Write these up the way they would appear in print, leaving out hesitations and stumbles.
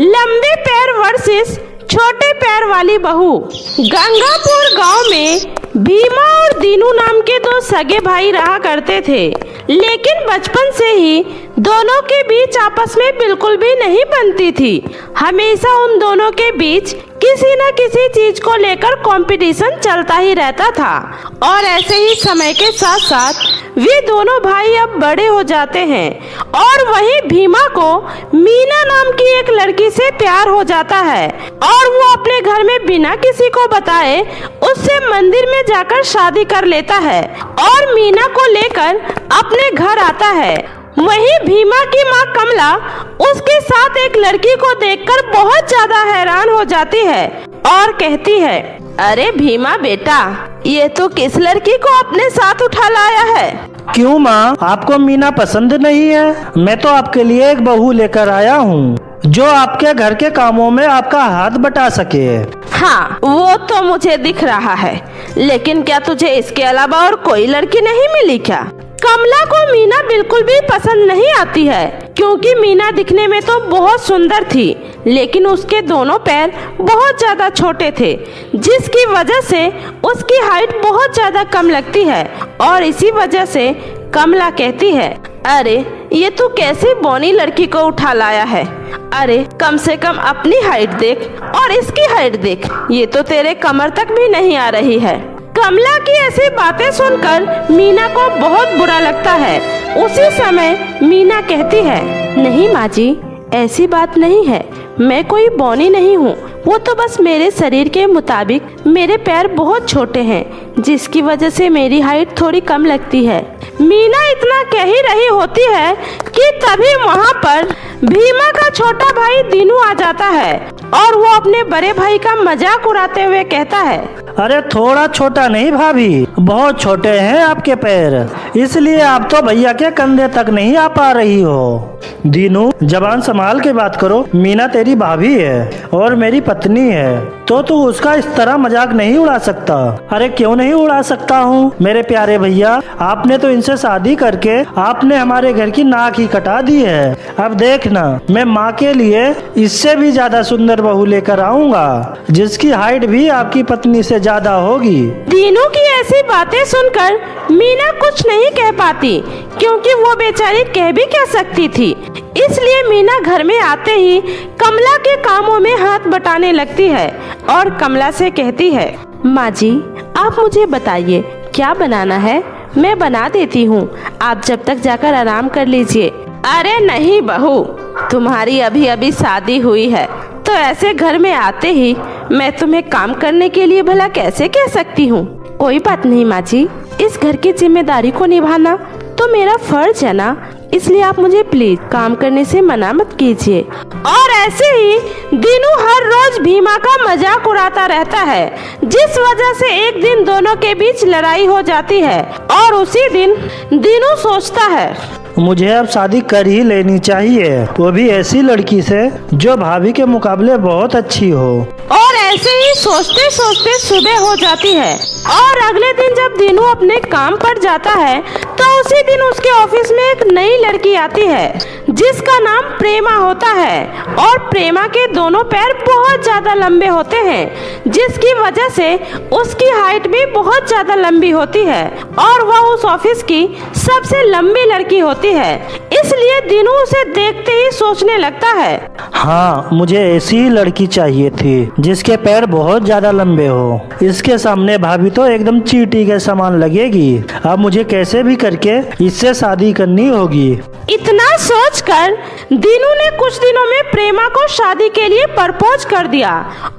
लंबे पैर वर्सेस छोटे पैर वाली बहू। गंगापुर गांव में भीमा और दीनू नाम के दो सगे भाई रहा करते थे, लेकिन बचपन से ही दोनों के बीच आपस में बिल्कुल भी नहीं बनती थी। हमेशा उन दोनों के बीच किसी न किसी चीज को लेकर कंपटीशन चलता ही रहता था और ऐसे ही समय के साथ साथ वे दोनों भाई अब बड़े हो जाते हैं और वही भीमा को मीना नाम की एक लड़की से प्यार हो जाता है और वो अपने घर में बिना किसी को बताए उससे मंदिर में जाकर शादी कर लेता है और मीना को लेकर अपने घर आता है। वहीं भीमा की मां कमला उसके साथ एक लड़की को देखकर बहुत ज्यादा हैरान हो जाती है और कहती है, अरे भीमा बेटा, ये तो किस लड़की को अपने साथ उठा लाया है? क्यों माँ, आपको मीना पसंद नहीं है? मैं तो आपके लिए एक बहू लेकर आया हूँ जो आपके घर के कामों में आपका हाथ बटा सके। हाँ, वो तो मुझे दिख रहा है, लेकिन क्या तुझे इसके अलावा और कोई लड़की नहीं मिली क्या? कमला को मीना बिल्कुल भी पसंद नहीं आती है क्योंकि मीना दिखने में तो बहुत सुंदर थी, लेकिन उसके दोनों पैर बहुत ज्यादा छोटे थे, जिसकी वजह से उसकी हाइट बहुत ज्यादा कम लगती है और इसी वजह से कमला कहती है, अरे ये तू कैसी बौनी लड़की को उठा लाया है? अरे कम से कम अपनी हाइट देख और इसकी हाइट देख, ये तो तेरे कमर तक भी नहीं आ रही है। कमला की ऐसी बातें सुनकर मीना को बहुत बुरा लगता है। उसी समय मीना कहती है, नहीं माँ जी, ऐसी बात नहीं है, मैं कोई बौनी नहीं हूँ, वो तो बस मेरे शरीर के मुताबिक मेरे पैर बहुत छोटे हैं, जिसकी वजह से मेरी हाइट थोड़ी कम लगती है। मीना इतना कह ही रही होती है कि तभी वहाँ पर भीमा का छोटा भाई दीनू आ जाता है और वो अपने बड़े भाई का मजाक उड़ाते हुए कहता है, अरे थोड़ा छोटा नहीं भाभी, बहुत छोटे हैं आपके पैर, इसलिए आप तो भैया के कंधे तक नहीं आ पा रही हो। दीनू, जबान संभाल के बात करो, मीना तेरी भाभी है और मेरी पत्नी है, तो तू उसका इस तरह मजाक नहीं उड़ा सकता। अरे क्यों नहीं उड़ा सकता हूँ मेरे प्यारे भैया, आपने तो इनसे शादी करके आपने हमारे घर की नाक ही कटा दी है। अब देखना, मैं माँ के लिए इससे भी ज्यादा सुंदर बहू लेकर आऊंगा, जिसकी हाइट भी आपकी पत्नी से ज्यादा होगी। दीनू की ऐसी बातें सुनकर मीना कुछ नहीं कह पाती, क्योंकि वो बेचारी कह भी क्या सकती थी। इसलिए मीना घर में आते ही कमला के कामों में हाथ बटाने लगती है और कमला से कहती है, माँ जी, आप मुझे बताइए क्या बनाना है, मैं बना देती हूँ, आप जब तक जाकर आराम कर लीजिए। अरे नहीं बहू, तुम्हारी अभी अभी शादी हुई है, तो ऐसे घर में आते ही मैं तुम्हें काम करने के लिए भला कैसे कह सकती हूँ? कोई बात नहीं माँ जी, इस घर की जिम्मेदारी को निभाना तो मेरा फर्ज है ना, इसलिए आप मुझे प्लीज काम करने से मना मत कीजिए। और ऐसे ही दीनू हर रोज भीमा का मजाक उड़ाता रहता है, जिस वजह से एक दिन दोनों के बीच लड़ाई हो जाती है और उसी दिन दीनू सोचता है, मुझे अब शादी कर ही लेनी चाहिए, वो भी ऐसी लड़की से जो भाभी के मुकाबले बहुत अच्छी हो। और ऐसे ही सोचते सोचते सुबह हो जाती है और अगले दिन जब दीनू अपने काम पर जाता है तो उसी दिन उसके ऑफिस में एक नई लड़की आती है जिसका नाम प्रेमा होता है और प्रेमा के दोनों पैर बहुत ज्यादा लंबे होते हैं, जिसकी वजह से उसकी हाइट भी बहुत ज्यादा लंबी होती है और वह उस ऑफिस की सबसे लंबी लड़की होती है। इसलिए दीनू उसे देखते ही सोचने लगता है, हाँ, मुझे ऐसी ही लड़की चाहिए थी जिसके पैर बहुत ज्यादा लंबे हो। इसके सामने भाभी तो एकदम चींटी के समान लगेगी। अब मुझे कैसे भी करके इससे शादी करनी होगी। इतना सोचकर दीनू ने कुछ दिनों में प्रेमा को शादी के लिए प्रपोज कर दिया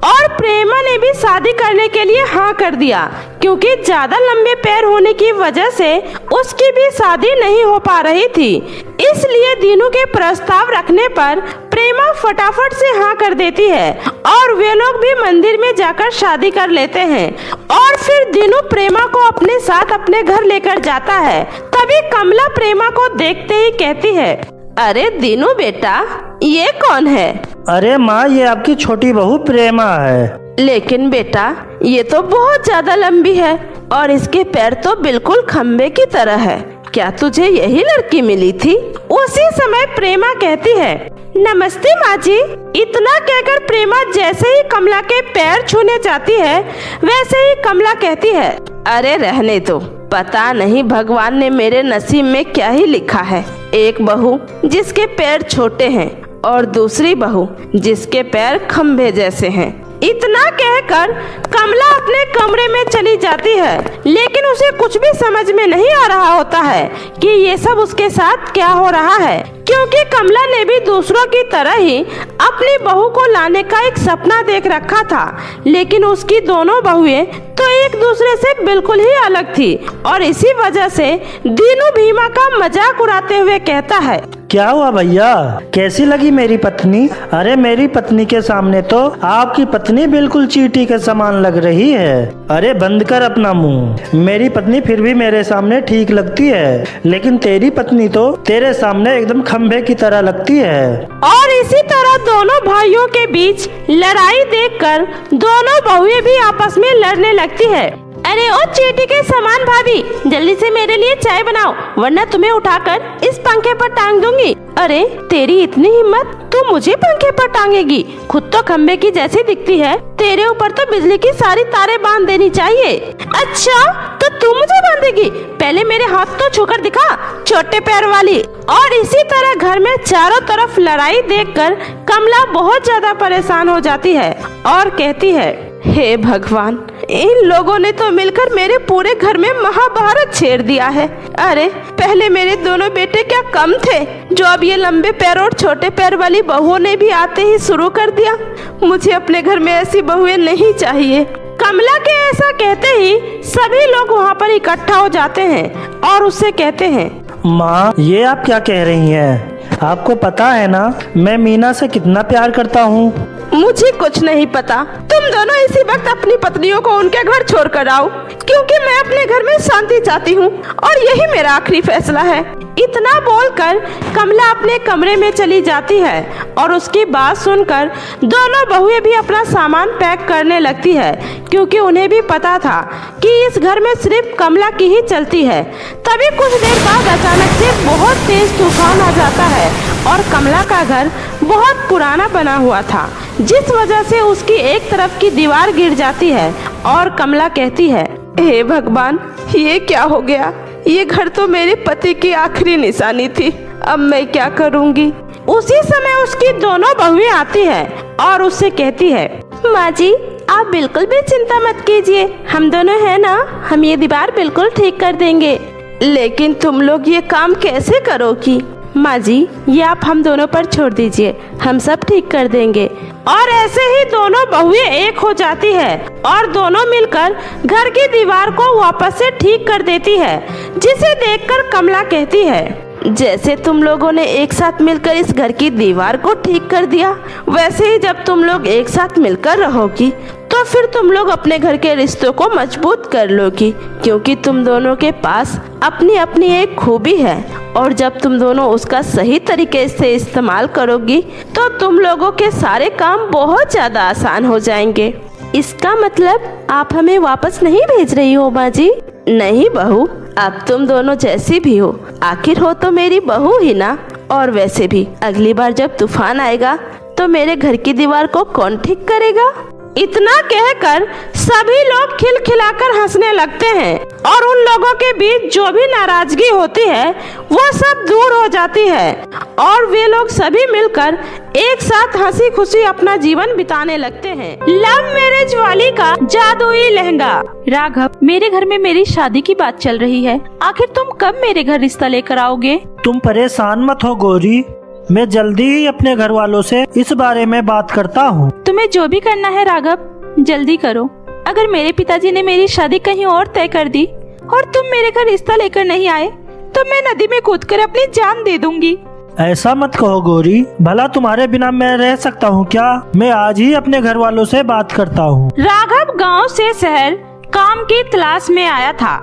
और प्रेमा ने भी शादी करने के लिए हाँ कर दिया, क्योंकि ज्यादा लंबे पैर होने की वजह से उसकी भी शादी नहीं हो पा रही थी। इसलिए दीनू के प्रस्ताव रखने पर प्रेमा फटाफट से हाँ कर देती है और वे लोग भी मंदिर में जाकर शादी कर लेते हैं। और फिर दीनू प्रेमा को अपने साथ अपने घर लेकर जाता है। तभी कमला प्रेमा को देखते ही कहती है, अरे दीनू बेटा, ये कौन है? अरे माँ, ये आपकी छोटी बहू प्रेमा है। लेकिन बेटा, ये तो बहुत ज्यादा लंबी है और इसके पैर तो बिल्कुल खम्बे की तरह है, क्या तुझे यही लड़की मिली थी? उसी समय प्रेमा कहती है, नमस्ते माँ जी। इतना कहकर प्रेमा जैसे ही कमला के पैर छूने जाती है वैसे ही कमला कहती है, अरे रहने दो, पता नहीं भगवान ने मेरे नसीब में क्या ही लिखा है। एक बहू जिसके पैर छोटे हैं और दूसरी बहू जिसके पैर खंभे जैसे हैं। इतना कहकर कमला अपने कमरे में चली जाती है, लेकिन उसे कुछ भी समझ में नहीं आ रहा होता है कि ये सब उसके साथ क्या हो रहा है, क्योंकि कमला ने भी दूसरों की तरह ही अपनी बहू को लाने का एक सपना देख रखा था। लेकिन उसकी दोनों बहुएं तो एक दूसरे से बिल्कुल ही अलग थी और इसी वजह से दीनू भीमा का मजाक उड़ाते हुए कहता है, क्या हुआ भैया, कैसी लगी मेरी पत्नी? अरे मेरी पत्नी के सामने तो आपकी पत्नी बिल्कुल चींटी के समान लग रही है। अरे बंद कर अपना मुंह। मेरी पत्नी फिर भी मेरे सामने ठीक लगती है, लेकिन तेरी पत्नी तो तेरे सामने एकदम खंभे की तरह लगती है। और इसी तरह दोनों भाइयों के बीच लड़ाई देखकर दोनों बहुएं भी आपस में लड़ने लगती है। अरे ओ चींटी के समान भाभी, जल्दी से मेरे लिए चाय बनाओ, वरना तुम्हें उठाकर इस पंखे पर टांग दूंगी। अरे तेरी इतनी हिम्मत, तू मुझे पंखे पर टांगेगी? खुद तो खंबे की जैसी दिखती है, तेरे ऊपर तो बिजली की सारी तारें बांध देनी चाहिए। अच्छा तो तू मुझे बांधेगी? पहले मेरे हाथ तो छूकर दिखा, छोटे पैर वाली। और इसी तरह घर में चारों तरफ लड़ाई देखकर कमला बहुत ज्यादा परेशान हो जाती है और कहती है, हे भगवान, इन लोगों ने तो मिलकर मेरे पूरे घर में महाभारत छेड़ दिया है। अरे पहले मेरे दोनों बेटे क्या कम थे, जो अब ये लंबे पैर और छोटे पैर वाली बहुओं ने भी आते ही शुरू कर दिया। मुझे अपने घर में ऐसी बहुएं नहीं चाहिए। कमला के ऐसा कहते ही सभी लोग वहाँ पर इकट्ठा हो जाते हैं और उससे कहते हैं, माँ ये आप क्या कह रही हैं? आपको पता है ना मैं मीना से कितना प्यार करता हूँ। मुझे कुछ नहीं पता। तुम दोनों इसी वक्त अपनी पत्नियों को उनके घर छोड़ कर आओ, क्योंकि मैं अपने घर में शांति चाहती हूँ और यही मेरा आखिरी फैसला है। इतना बोलकर कमला अपने कमरे में चली जाती है और उसकी बात सुनकर दोनों बहुएं भी अपना सामान पैक करने लगती है, क्योंकि उन्हें भी पता था कि इस घर में सिर्फ कमला की ही चलती है। तभी कुछ देर बाद अचानक से बहुत तेज तूफान आ जाता है और कमला का घर बहुत पुराना बना हुआ था, जिस वजह से उसकी एक तरफ की दीवार गिर जाती है और कमला कहती है, हे भगवान, ये क्या हो गया? ये घर तो मेरे पति की आखिरी निशानी थी, अब मैं क्या करूंगी? उसी समय उसकी दोनों बहुएं आती है और उससे कहती है, माँ जी आप बिल्कुल भी चिंता मत कीजिए, हम दोनों हैं ना, हम ये दीवार बिल्कुल ठीक कर देंगे। लेकिन तुम लोग ये काम कैसे करोगी? माँ जी ये आप हम दोनों पर छोड़ दीजिए, हम सब ठीक कर देंगे। और ऐसे ही दोनों बहुएं एक हो जाती है और दोनों मिलकर घर की दीवार को वापस से ठीक कर देती है, जिसे देखकर कमला कहती है, जैसे तुम लोगों ने एक साथ मिलकर इस घर की दीवार को ठीक कर दिया, वैसे ही जब तुम लोग एक साथ मिलकर रहोगी तो फिर तुम लोग अपने घर के रिश्तों को मजबूत कर लोगी, क्योंकि तुम दोनों के पास अपनी अपनी एक खूबी है और जब तुम दोनों उसका सही तरीके से इस्तेमाल करोगी तो तुम लोगों के सारे काम बहुत ज्यादा आसान हो जाएंगे। इसका मतलब आप हमें वापस नहीं भेज रही हो माँ जी? नहीं बहू, अब तुम दोनों जैसी भी हो, आखिर हो तो मेरी बहू ही ना। और वैसे भी अगली बार जब तूफान आएगा तो मेरे घर की दीवार को कौन ठीक करेगा? इतना कहकर सभी लोग खिलखिलाकर हंसने लगते हैं और उन लोगों के बीच जो भी नाराजगी होती है वो सब दूर हो जाती है और वे लोग सभी मिलकर एक साथ हंसी खुशी अपना जीवन बिताने लगते हैं। लव मैरिज वाली का जादुई लहंगा। राघव, मेरे घर में मेरी शादी की बात चल रही है, आखिर तुम कब मेरे घर रिश्ता लेकर आओगे? तुम परेशान मत हो गौरी, मैं जल्दी ही अपने घर वालों से इस बारे में बात करता हूँ। तुम्हें जो भी करना है राघव जल्दी करो। अगर मेरे पिताजी ने मेरी शादी कहीं और तय कर दी और तुम मेरे घर रिश्ता लेकर नहीं आए तो मैं नदी में कूदकर अपनी जान दे दूंगी। ऐसा मत कहो गौरी, भला तुम्हारे बिना मैं रह सकता हूँ क्या? मैं आज ही अपने घर वालों से बात करता हूँ। राघव गांव से शहर काम की तलाश में आया था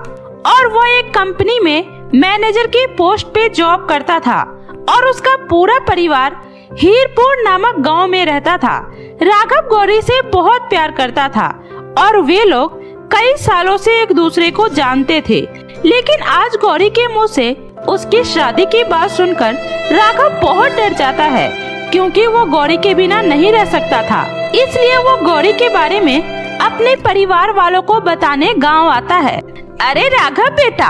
और वो एक कंपनी में मैनेजर की पोस्ट पे जॉब करता था और उसका पूरा परिवार हीरपुर नामक गांव में रहता था। राघव गौरी से बहुत प्यार करता था और वे लोग कई सालों से एक दूसरे को जानते थे, लेकिन आज गौरी के मुंह से उसकी शादी की बात सुनकर राघव बहुत डर जाता है, क्योंकि वो गौरी के बिना नहीं रह सकता था। इसलिए वो गौरी के बारे में अपने परिवार वालों को बताने गांव आता है। अरे राघव बेटा,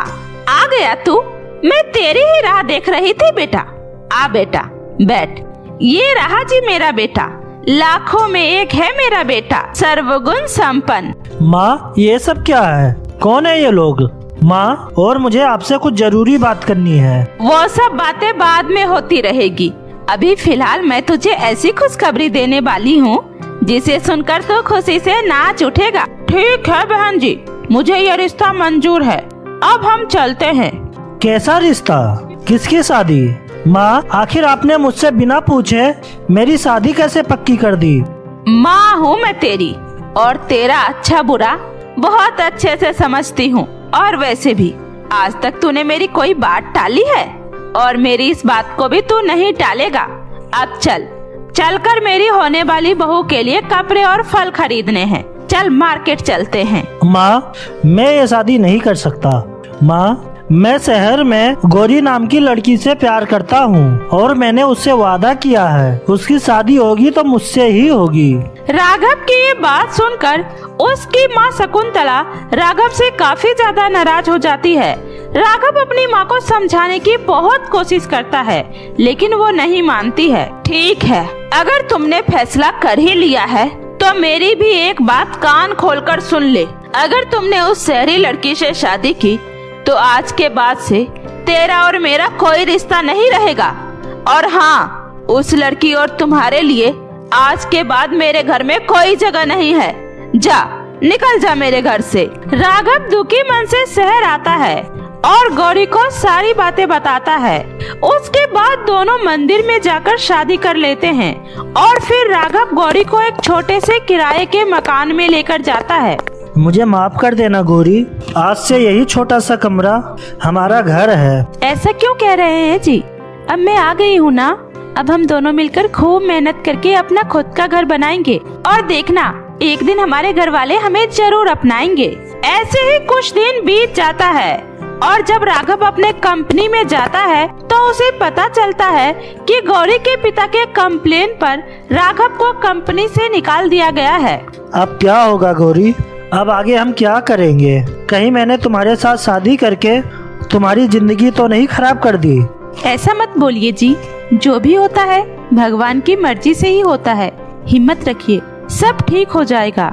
आ गया तू? मैं तेरी ही राह देख रही थी बेटा। आ बेटा, बैठ। ये रहा जी मेरा बेटा, लाखों में एक है मेरा बेटा, सर्वगुण संपन्न। माँ, ये सब क्या है? कौन है ये लोग? माँ, और मुझे आपसे कुछ जरूरी बात करनी है। वो सब बातें बाद में होती रहेगी। अभी फिलहाल मैं तुझे ऐसी खुशखबरी देने वाली हूँ जिसे सुनकर तो खुशी से नाच उठेगा। ठीक है बहन जी, मुझे ये रिश्ता मंजूर है। अब हम चलते हैं। कैसा रिश्ता? किसकी शादी? माँ, आखिर आपने मुझसे बिना पूछे मेरी शादी कैसे पक्की कर दी? माँ हूँ मैं तेरी, और तेरा अच्छा बुरा बहुत अच्छे से समझती हूँ। और वैसे भी आज तक तूने मेरी कोई बात टाली है, और मेरी इस बात को भी तू नहीं टालेगा। अब चलकर मेरी होने वाली बहू के लिए कपड़े और फल खरीदने हैं। चल मार्केट चलते हैं। माँ, मैं ये शादी नहीं कर सकता। माँ, मैं शहर में गौरी नाम की लड़की से प्यार करता हूँ और मैंने उससे वादा किया है, उसकी शादी होगी तो मुझसे ही होगी। राघव की ये बात सुनकर उसकी माँ शकुंतला राघव से काफी ज्यादा नाराज हो जाती है। राघव अपनी माँ को समझाने की बहुत कोशिश करता है, लेकिन वो नहीं मानती है। ठीक है, अगर तुमने फैसला कर ही लिया है तो मेरी भी एक बात कान खोलकर सुन ले। अगर तुमने उस शहरी लड़की से शादी की तो आज के बाद से तेरा और मेरा कोई रिश्ता नहीं रहेगा। और हाँ, उस लड़की और तुम्हारे लिए आज के बाद मेरे घर में कोई जगह नहीं है। जा, निकल जा मेरे घर से। राघव दुखी मन से शहर आता है और गौरी को सारी बातें बताता है। उसके बाद दोनों मंदिर में जाकर शादी कर लेते हैं और फिर राघव गौरी को एक छोटे से किराए के मकान में लेकर जाता है। मुझे माफ कर देना गौरी, आज से यही छोटा सा कमरा हमारा घर है। ऐसा क्यों कह रहे हैं जी? अब मैं आ गई हूँ ना। अब हम दोनों मिलकर खूब मेहनत करके अपना खुद का घर बनाएंगे, और देखना एक दिन हमारे घर वाले हमें जरूर अपनाएंगे। ऐसे ही कुछ दिन बीत जाता है और जब राघव अपने कंपनी में जाता है तो उसे पता चलता है कि गौरी के पिता के कंप्लेन पर राघव को कंपनी से निकाल दिया गया है। अब क्या होगा गौरी? अब आगे हम क्या करेंगे? कहीं मैंने तुम्हारे साथ शादी करके तुम्हारी जिंदगी तो नहीं खराब कर दी? ऐसा मत बोलिए जी, जो भी होता है भगवान की मर्जी से ही होता है। हिम्मत रखिए, सब ठीक हो जाएगा।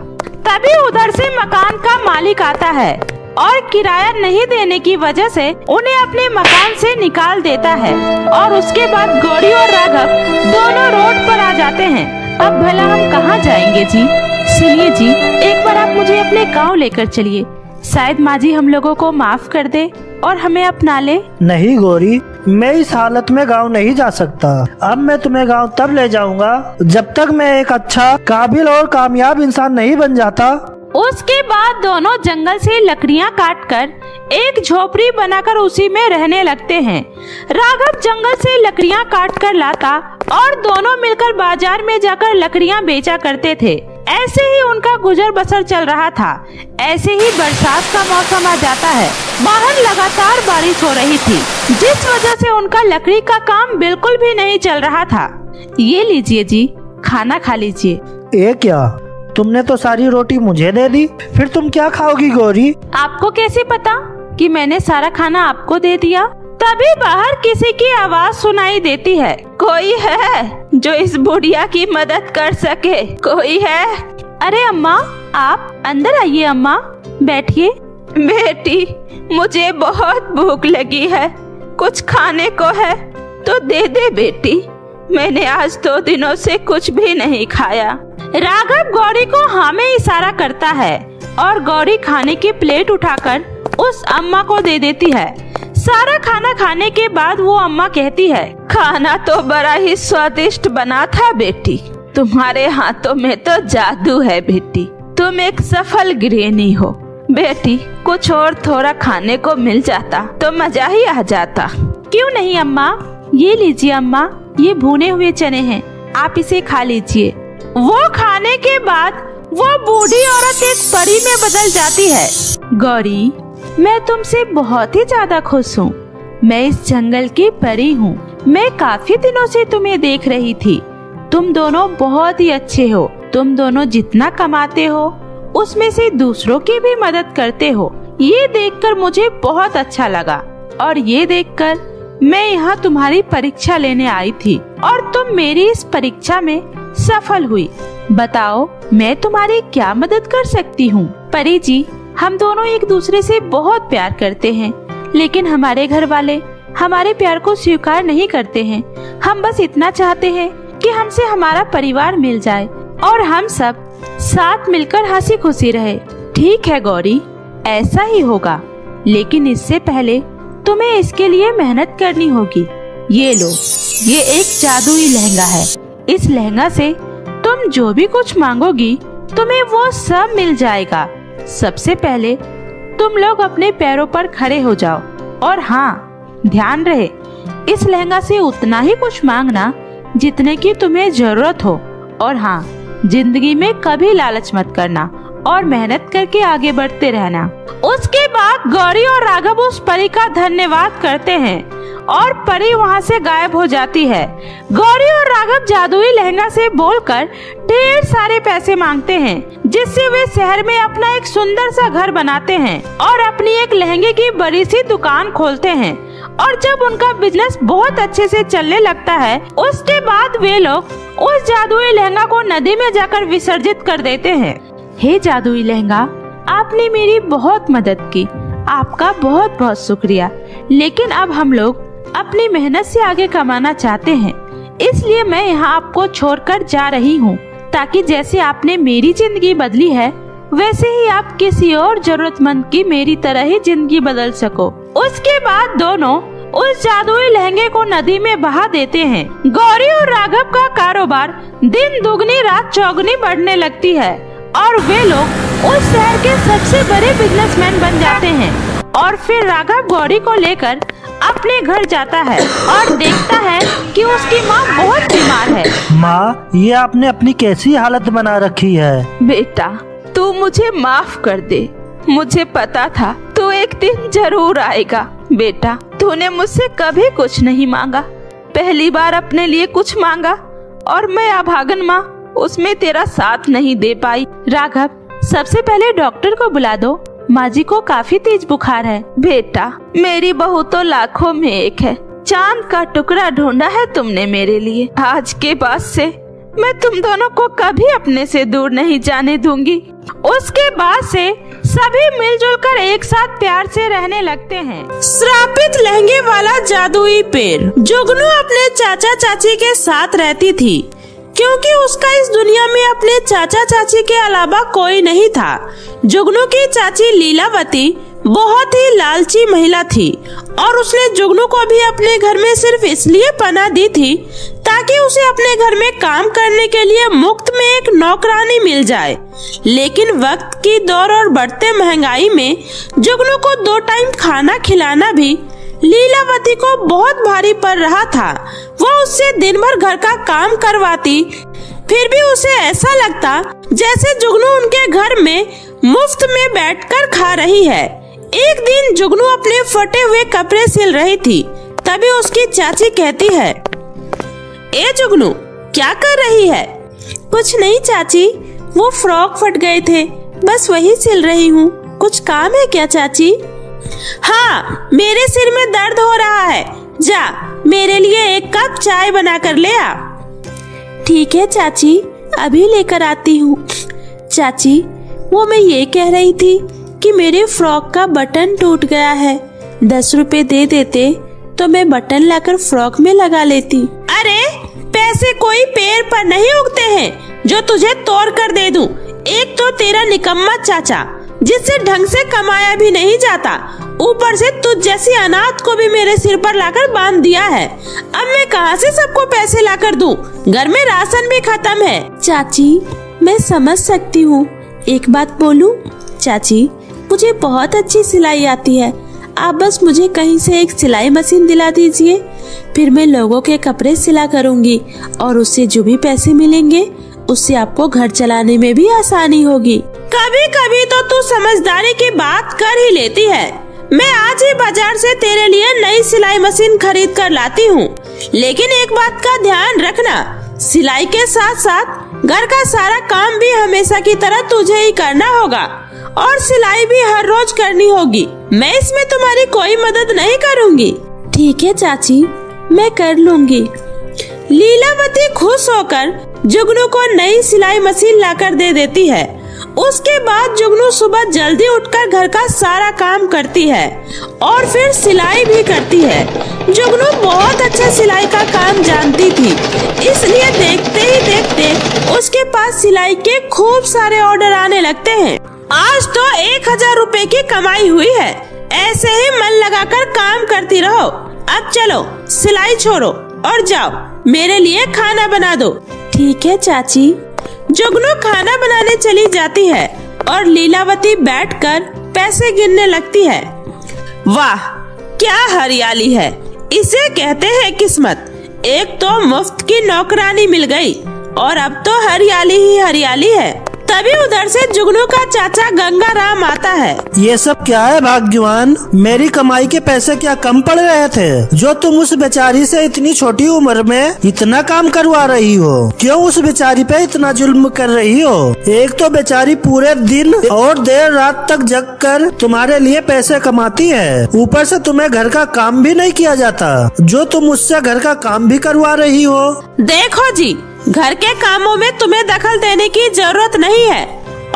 तभी उधर से मकान का मालिक आता है और किराया नहीं देने की वजह से उन्हें अपने मकान से निकाल देता है। और उसके बाद गौरी और राघव दोनों रोड पर आ जाते हैं। अब भला हम कहाँ जाएंगे जी? सुनिए जी, एक बार आप मुझे अपने गांव लेकर चलिए, शायद माँ जी हम लोगों को माफ कर दे और हमें अपना ले। नहीं गौरी, मैं इस हालत में गांव नहीं जा सकता। अब मैं तुम्हें गांव तब ले जाऊंगा जब तक मैं एक अच्छा, काबिल और कामयाब इंसान नहीं बन जाता। उसके बाद दोनों जंगल से लकड़ियां काटकर एक झोपड़ी बनाकर उसी में रहने लगते हैं। राघव जंगल से लकड़ियां काटकर लाता और दोनों मिलकर बाजार में जाकर लकड़ियां बेचा करते थे। ऐसे ही उनका गुजर बसर चल रहा था। ऐसे ही बरसात का मौसम आ जाता है। बाहर लगातार बारिश हो रही थी, जिस वजह से उनका लकड़ी का काम बिल्कुल भी नहीं चल रहा था। ये लीजिए जी, खाना खा लीजिए। ये क्या? तुमने तो सारी रोटी मुझे दे दी, फिर तुम क्या खाओगी गौरी? आपको कैसे पता कि मैंने सारा खाना आपको दे दिया? तभी बाहर किसी की आवाज सुनाई देती है। कोई है जो इस बुढ़िया की मदद कर सके? कोई है? अरे अम्मा, आप अंदर आइए। अम्मा बैठिए। बेटी, मुझे बहुत भूख लगी है, कुछ खाने को है तो दे दे बेटी। मैंने आज 2 दिनों से कुछ भी नहीं खाया। राघव गौरी को हाँ में इशारा करता है और गौरी खाने की प्लेट उठाकर उस अम्मा को दे देती है। सारा खाना खाने के बाद वो अम्मा कहती है, खाना तो बड़ा ही स्वादिष्ट बना था बेटी, तुम्हारे हाथों में तो जादू है बेटी, तुम एक सफल गृहिणी हो। बेटी, कुछ और थोड़ा खाने को मिल जाता तो मजा ही आ जाता। क्यों नहीं अम्मा, ये लीजिए अम्मा, ये भुने हुए चने हैं, आप इसे खा लीजिए। वो खाने के बाद वो बूढ़ी औरत एक परी में बदल जाती है। गौरी, मैं तुमसे बहुत ही ज्यादा खुश हूँ। मैं इस जंगल की परी हूँ। मैं काफी दिनों से तुम्हें देख रही थी। तुम दोनों बहुत ही अच्छे हो। तुम दोनों जितना कमाते हो उसमें से दूसरों की भी मदद करते हो। ये देखकर मुझे बहुत अच्छा लगा और ये देखकर मैं यहाँ तुम्हारी परीक्षा लेने आई थी और तुम मेरी इस परीक्षा में सफल हुई। बताओ मैं तुम्हारी क्या मदद कर सकती हूँ? परी जी, हम दोनों एक दूसरे से बहुत प्यार करते हैं, लेकिन हमारे घर वाले हमारे प्यार को स्वीकार नहीं करते हैं। हम बस इतना चाहते हैं कि हमसे हमारा परिवार मिल जाए और हम सब साथ मिलकर हंसी खुशी रहे। ठीक है गौरी, ऐसा ही होगा, लेकिन इससे पहले तुम्हें इसके लिए मेहनत करनी होगी। ये लो, ये एक जादुई लहंगा है। इस लहंगा से तुम जो भी कुछ मांगोगी तुम्हें वो सब मिल जाएगा। सबसे पहले तुम लोग अपने पैरों पर खड़े हो जाओ और हाँ, ध्यान रहे इस लहंगा से उतना ही कुछ मांगना जितने की तुम्हें जरूरत हो। और हाँ, जिंदगी में कभी लालच मत करना और मेहनत करके आगे बढ़ते रहना। उसके बाद गौरी और राघव उस परी का धन्यवाद करते हैं और परी वहाँ से गायब हो जाती है। गौरी और राघव जादुई लहंगा से बोलकर ढेर सारे पैसे मांगते हैं, जिससे वे शहर में अपना एक सुंदर सा घर बनाते हैं और अपनी एक लहंगे की बड़ी सी दुकान खोलते हैं। और जब उनका बिजनेस बहुत अच्छे से चलने लगता है, उसके बाद वे लोग उस जादुई लहंगा को नदी में जाकर विसर्जित कर देते हैं। हे जादुई लहंगा, आपने मेरी बहुत मदद की, आपका बहुत बहुत शुक्रिया। लेकिन अब हम लोग अपनी मेहनत से आगे कमाना चाहते हैं, इसलिए मैं यहाँ आपको छोड़कर जा रही हूँ, ताकि जैसे आपने मेरी जिंदगी बदली है वैसे ही आप किसी और जरूरतमंद की मेरी तरह ही जिंदगी बदल सको। उसके बाद दोनों उस जादुई लहंगे को नदी में बहा देते हैं। गौरी और राघव का कारोबार दिन दुगनी रात चौगुनी बढ़ने लगती है और वे लोग उस शहर के सबसे बड़े बिजनेसमैन बन जाते हैं। और फिर राघव गौरी को लेकर अपने घर जाता है और देखता है कि उसकी माँ बहुत बीमार है। माँ, ये आपने अपनी कैसी हालत बना रखी है? बेटा, तू मुझे माफ कर दे। मुझे पता था तू एक दिन जरूर आएगा। बेटा, तूने मुझसे कभी कुछ नहीं मांगा, पहली बार अपने लिए कुछ मांगा और मैं अभागन माँ उसमें तेरा साथ नहीं दे पाई। राघव, सबसे पहले डॉक्टर को बुला दो, माँ जी को काफी तेज बुखार है। बेटा, मेरी बहू तो लाखों में एक है। चांद का टुकड़ा ढूंढा है तुमने मेरे लिए। आज के बाद से मैं तुम दोनों को कभी अपने से दूर नहीं जाने दूंगी। उसके बाद से सभी मिलजुल कर एक साथ प्यार से रहने लगते हैं। श्रापित लहंगे वाला जादुई पेड़। जुगनू अपने चाचा चाची के साथ रहती थी, क्योंकि उसका इस दुनिया में अपने चाचा चाची के अलावा कोई नहीं था। जुगनू की चाची लीलावती बहुत ही लालची महिला थी और उसने जुगनू को भी अपने घर में सिर्फ इसलिए पनाह दी थी ताकि उसे अपने घर में काम करने के लिए मुफ्त में एक नौकरानी मिल जाए। लेकिन वक्त की दौर और बढ़ते महंगाई में जुगनू को 2 टाइम खाना खिलाना भी लीलावती को बहुत भारी पड़ रहा था। वो उससे दिन भर घर का काम करवाती, फिर भी उसे ऐसा लगता जैसे जुगनू उनके घर में मुफ्त में बैठकर खा रही है। एक दिन जुगनू अपने फटे हुए कपड़े सिल रही थी, तभी उसकी चाची कहती है, ए जुगनू, क्या कर रही है? कुछ नहीं चाची, वो फ्रॉक फट गए थे, बस वही सिल रही हूँ। कुछ काम है क्या चाची? हाँ, मेरे सिर में दर्द हो रहा है, जा मेरे लिए 1 कप चाय बना कर ले आ। ठीक है चाची, अभी लेकर आती हूँ। चाची, वो मैं ये कह रही थी कि मेरे फ्रॉक का बटन टूट गया है, 10 रुपए दे देते तो मैं बटन लाकर फ्रॉक में लगा लेती। अरे, पैसे कोई पेड़ पर नहीं उगते हैं जो तुझे तोड़ कर दे दूं। एक तो तेरा निकम्मा चाचा जिससे ढंग से कमाया भी नहीं जाता, ऊपर से तुझ जैसी अनाथ को भी मेरे सिर पर लाकर बांध दिया है। अब मैं कहां से सबको पैसे लाकर दूं? घर में राशन भी खत्म है। चाची, मैं समझ सकती हूँ, एक बात बोलूं? चाची, मुझे बहुत अच्छी सिलाई आती है, आप बस मुझे कहीं से एक सिलाई मशीन दिला दीजिए, फिर मैं लोगों के कपड़े सिला करूँगी और उससे जो भी पैसे मिलेंगे उससे आपको घर चलाने में भी आसानी होगी। कभी कभी तो तू समझदारी की बात कर ही लेती है। मैं आज ही बाजार से तेरे लिए नई सिलाई मशीन खरीद कर लाती हूँ। लेकिन एक बात का ध्यान रखना, सिलाई के साथ साथ घर का सारा काम भी हमेशा की तरह तुझे ही करना होगा और सिलाई भी हर रोज करनी होगी। मैं इसमें तुम्हारी कोई मदद नहीं करूँगी। ठीक है चाची, मैं कर लूँगी। लीलावती खुश होकर जुगनू को नई सिलाई मशीन लाकर दे देती है। उसके बाद जुगनू सुबह जल्दी उठकर घर का सारा काम करती है और फिर सिलाई भी करती है। जुगनू बहुत अच्छा सिलाई का काम जानती थी, इसलिए देखते ही देखते उसके पास सिलाई के खूब सारे ऑर्डर आने लगते हैं। आज तो 1000 रुपए की कमाई हुई है। ऐसे ही मन लगाकर काम करती रहो। अब चलो सिलाई छोड़ो और जाओ मेरे लिए खाना बना दो। ठीक है चाची। जुगनू खाना बनाने चली जाती है और लीलावती बैठकर पैसे गिनने लगती है। वाह, क्या हरियाली है, इसे कहते हैं किस्मत। एक तो मुफ्त की नौकरानी मिल गई और अब तो हरियाली ही हरियाली है। तभी उधर से जुगनू का चाचा गंगाराम आता है। ये सब क्या है भाग्यवान, मेरी कमाई के पैसे क्या कम पड़ रहे थे जो तुम उस बेचारी से इतनी छोटी उम्र में इतना काम करवा रही हो? क्यों उस बेचारी पे इतना जुल्म कर रही हो? एक तो बेचारी पूरे दिन और देर रात तक जग कर तुम्हारे लिए पैसे कमाती है, ऊपर से तुम्हें घर का काम भी नहीं किया जाता जो तुम उससे घर का काम भी करवा रही हो। देखो जी, घर के कामों में तुम्हें दखल देने की जरूरत नहीं है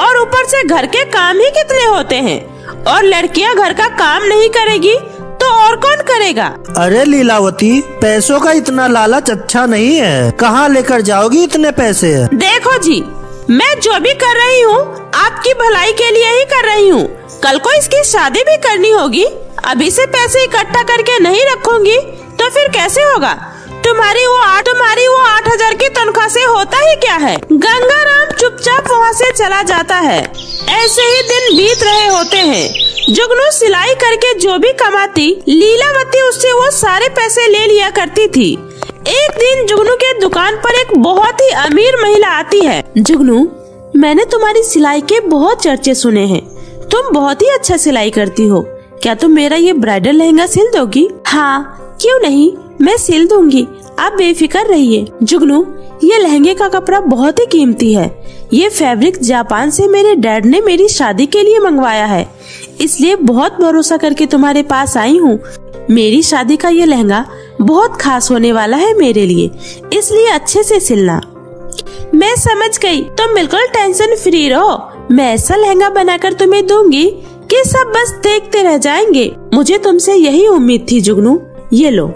और ऊपर से घर के काम ही कितने होते हैं और लड़कियां घर का काम नहीं करेगी तो और कौन करेगा? अरे लीलावती, पैसों का इतना लालच अच्छा नहीं है, कहाँ लेकर जाओगी इतने पैसे? देखो जी, मैं जो भी कर रही हूँ आपकी भलाई के लिए ही कर रही हूँ। कल को इसकी शादी भी करनी होगी, अभी से पैसे इकट्ठा करके नहीं रखूंगी तो फिर कैसे होगा? तुम्हारी वो 8000 की तनख्वाह से होता ही क्या है? गंगाराम चुपचाप वहाँ से चला जाता है। ऐसे ही दिन बीत रहे होते हैं। जुगनू सिलाई करके जो भी कमाती, लीलावती उससे वो सारे पैसे ले लिया करती थी। एक दिन जुगनू के दुकान पर एक बहुत ही अमीर महिला आती है। जुगनू, मैंने तुम्हारी सिलाई के बहुत चर्चे सुने हैं, तुम बहुत ही अच्छा सिलाई करती हो। क्या तुम मेरा ये ब्राइडल लहंगा सिल दोगी? हाँ, क्यों नहीं, मैं सिल दूंगी, आप बेफिक्र रहिए। जुगनू, ये लहंगे का कपड़ा बहुत ही कीमती है। ये फैब्रिक जापान से मेरे डैड ने मेरी शादी के लिए मंगवाया है, इसलिए बहुत भरोसा करके तुम्हारे पास आई हूँ। मेरी शादी का ये लहंगा बहुत खास होने वाला है मेरे लिए, इसलिए अच्छे से सिलना। मैं समझ गई, तुम बिल्कुल टेंशन फ्री रहो। मैं ऐसा लहंगा बनाकर तुम्हें दूंगी कि सब बस देखते रह जाएंगे। मुझे तुमसे यही उम्मीद थी जुगनू। ये लो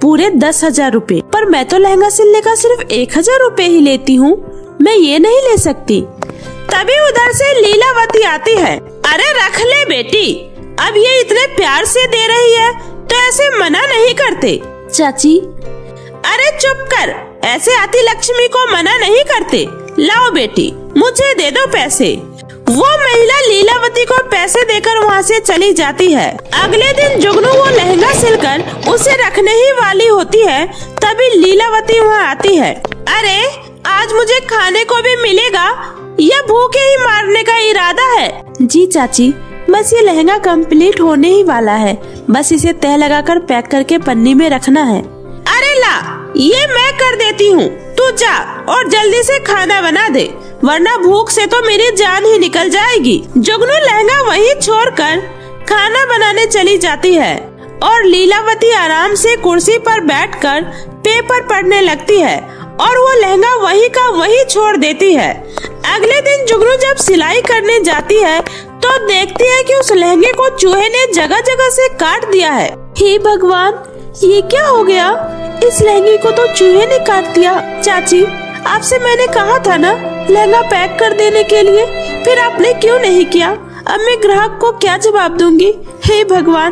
पूरे 10,000 रुपए, पर मैं तो लहंगा सिलने का सिर्फ 1000 रुपए ही लेती हूँ, मैं ये नहीं ले सकती। तभी उधर से लीलावती आती है। अरे रख ले बेटी, अब ये इतने प्यार से दे रही है तो ऐसे मना नहीं करते। चाची, अरे चुप कर, ऐसे आती लक्ष्मी को मना नहीं करते। लाओ बेटी, मुझे दे दो पैसे। वो महिला लीलावती को पैसे देकर वहाँ से चली जाती है। अगले दिन जुगनू वो लहंगा सिलकर उसे रखने ही वाली होती है, तभी लीलावती वहाँ आती है। अरे आज मुझे खाने को भी मिलेगा या भूखे ही मारने का इरादा है? जी चाची, बस ये लहंगा कंप्लीट होने ही वाला है, बस इसे तह लगाकर पैक करके पन्नी में रखना है। अरे ला, ये मैं कर देती हूँ, तू जा और जल्दी से खाना बना दे, वरना भूख से तो मेरी जान ही निकल जाएगी। जुगनू लहंगा वहीं छोड़कर खाना बनाने चली जाती है और लीलावती आराम से कुर्सी पर बैठकर पेपर पढ़ने लगती है और वो लहंगा वहीं का वहीं छोड़ देती है। अगले दिन जुगनू जब सिलाई करने जाती है तो देखती है कि उस लहंगे को चूहे ने जगह जगह से काट दिया है। हे भगवान, ये क्या हो गया? इस लहंगे को तो चूहे ने काट दिया। चाची, आपसे मैंने कहा था ना लहंगा पैक कर देने के लिए, फिर आपने क्यों नहीं किया? अब मैं ग्राहक को क्या जवाब दूंगी? हे भगवान।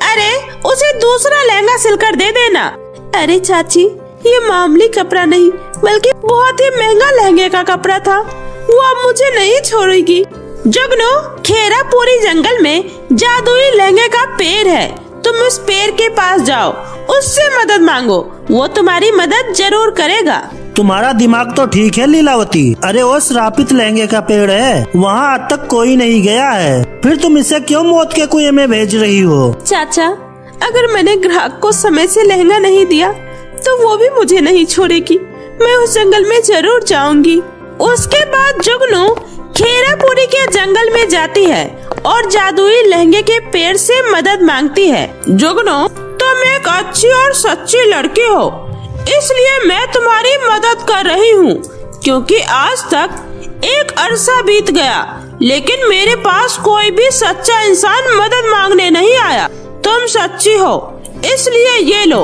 अरे उसे दूसरा लहंगा सिलकर दे देना। अरे चाची, ये मामूली कपड़ा नहीं बल्कि बहुत ही महंगा लहंगे का कपड़ा था, वो अब मुझे नहीं छोड़ेगी। जुगनू, खेरापुरी जंगल में जादुई लहंगे का पेड़ है, तुम उस पेड़ के पास जाओ, उससे मदद मांगो, वो तुम्हारी मदद जरूर करेगा। तुम्हारा दिमाग तो ठीक है लीलावती, अरे वो श्रापित लहंगे का पेड़ है, वहाँ आज तक कोई नहीं गया है, फिर तुम इसे क्यों मौत के कुएं में भेज रही हो? चाचा, अगर मैंने ग्राहक को समय से लहंगा नहीं दिया तो वो भी मुझे नहीं छोड़ेगी। मैं उस जंगल में जरूर जाऊंगी। उसके बाद जुगनू खेरापुरी के जंगल में जाती है और जादुई लहंगे के पेड़ से मदद मांगती है। जुगनू, तुम एक अच्छी और सच्ची लड़की हो, इसलिए मैं तुम्हारी मदद कर रही हूँ। क्योंकि आज तक एक अरसा बीत गया, लेकिन मेरे पास कोई भी सच्चा इंसान मदद मांगने नहीं आया। तुम सच्ची हो, इसलिए ये लो,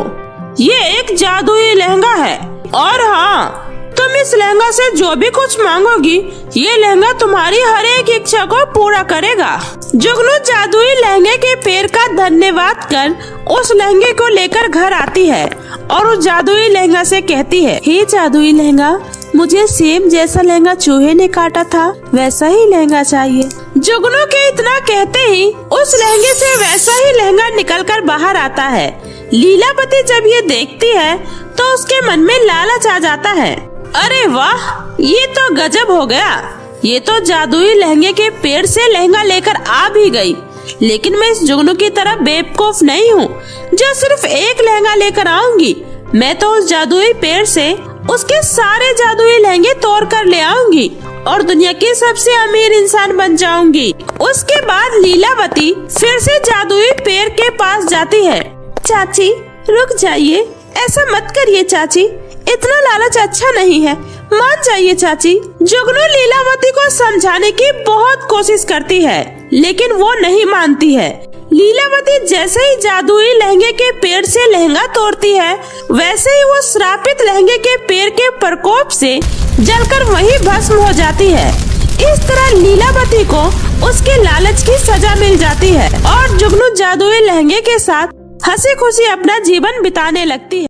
ये एक जादुई लहंगा है। और हाँ, तुम इस लहंगा से जो भी कुछ मांगोगी, ये लहंगा तुम्हारी हर एक इच्छा को पूरा करेगा। जुगनू जादुई लहंगे के पेड़ का धन्यवाद कर उस लहंगे को लेकर घर आती है और उस जादुई लहंगा से कहती है, हे जादुई लहंगा, मुझे सेम जैसा लहंगा चूहे ने काटा था, वैसा ही लहंगा चाहिए। जुगनू के इतना कहते ही उस लहंगे से वैसा ही लहंगा निकलकर बाहर आता है। लीलावती जब ये देखती है तो उसके मन में लालच आ जाता है। अरे वाह, ये तो गजब हो गया। ये तो जादुई लहंगे के पेड़ से लहंगा लेकर आ भी गई। लेकिन मैं इस जुगनू की तरह बेवकूफ नहीं हूँ जो सिर्फ एक लहंगा लेकर आऊंगी। मैं तो उस जादुई पेड़ से उसके सारे जादुई लहंगे तोड़ कर ले आऊंगी और दुनिया की सबसे अमीर इंसान बन जाऊंगी। उसके बाद लीलावती फिर से जादुई पेड़ के पास जाती है। चाची, रुक जाइए, ऐसा मत करिए चाची, इतना लालच अच्छा नहीं है, मान जाइए चाची। जुगनू लीलावती को समझाने की बहुत कोशिश करती है, लेकिन वो नहीं मानती है। लीलावती जैसे ही जादुई लहंगे के पेड़ से लहंगा तोड़ती है, वैसे ही वो श्रापित लहंगे के पेड़ के प्रकोप से जलकर वहीं भस्म हो जाती है। इस तरह लीलावती को उसके लालच की सजा मिल जाती है और जुगनू जादुई लहंगे के साथ हंसी खुशी अपना जीवन बिताने लगती है।